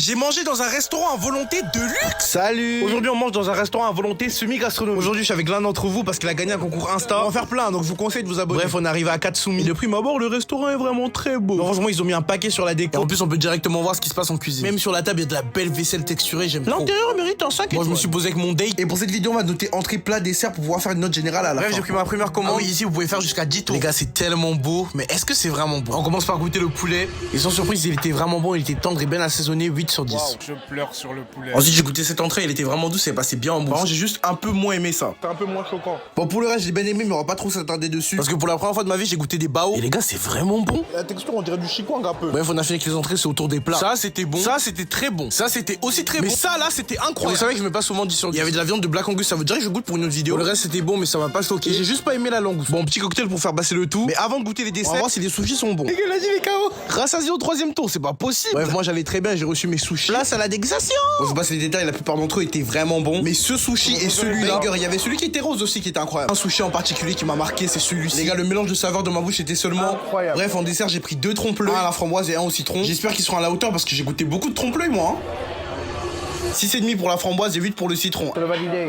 J'ai mangé dans un restaurant à volonté de luxe. Salut. Aujourd'hui, on mange dans un restaurant à volonté semi-gastronomique. Aujourd'hui, je suis avec l'un d'entre vous parce qu'il a gagné un concours Insta. On va en faire plein, donc je vous conseille de vous abonner. Bref, on est arrivé à 4 soumis. De prime abord, le restaurant est vraiment très beau. Franchement, ils ont mis un paquet sur la Et déco. en plus, on peut directement voir ce qui se passe en cuisine. Même sur la table, il y a de la belle vaisselle texturée, j'aime trop. L'intérieur mérite un 5 Moi, je me suis posé avec mon date. Et pour cette vidéo, on va noter entrée, plat, dessert pour pouvoir faire une note générale à la Bref, fin. j'ai pris ma première commande. Ah oui, ici, vous pouvez faire jusqu'à 10 tours. Les gars, c'est tellement beau. Mais est-ce que c'est vraiment bon? On commence par goûter le poulet. Et sans surprise, il était vraiment bon. Il était tendre et bien assaisonné. 8 sur 10. Wow, je pleure sur le poulet. Ensuite, j'ai goûté cette entrée, elle était vraiment douce, elle passait bien en bouche. Par contre, j'ai juste un peu moins aimé ça. C'est un peu moins choquant. Bon, pour le reste, j'ai bien aimé, mais on va pas trop s'attarder dessus. Parce que pour la première fois de ma vie, j'ai goûté des bao. Et les gars, c'est vraiment bon. La texture, on dirait du chikwang un peu. Bref, on a fini avec les entrées, c'est autour des plats. Ça, c'était bon. Ça, c'était très bon. Ça, c'était aussi très bon. Mais ça, là, c'était incroyable. Vous savez que je mets pas souvent 10 sur 10. Il y avait de la viande de Black Angus, ça veut dire que je goûte pour une autre vidéo. Le reste, c'était bon, mais ça m'a pas choqué. J'ai juste pas aimé la langouste. Bon, petit cocktail pour faire passer le tout. Mais avant de goûter les desserts, on va voir si les sushis sont bons. Les gars, vas-y, les KO. Rassasié au 3e tour, c'est pas possible. Bref, moi, j'allais très bien, j'ai reçu mes sushis. Place à la dégustation. Bon, je passe les détails, la plupart d'entre eux étaient vraiment bons. Mais ce sushi et celui-là, il y avait celui qui était rose aussi qui était incroyable. Un sushi en particulier qui m'a marqué, c'est celui-ci. Les gars, le mélange de saveurs dans ma bouche était seulement Incroyable. Bref, en dessert, j'ai pris 2 trompe-l'œil, un à la framboise et un au citron. J'espère qu'ils seront à la hauteur parce que j'ai goûté beaucoup de trompe-l'œil, moi. 6,5 pour la framboise et 8 pour le citron. Je le validé.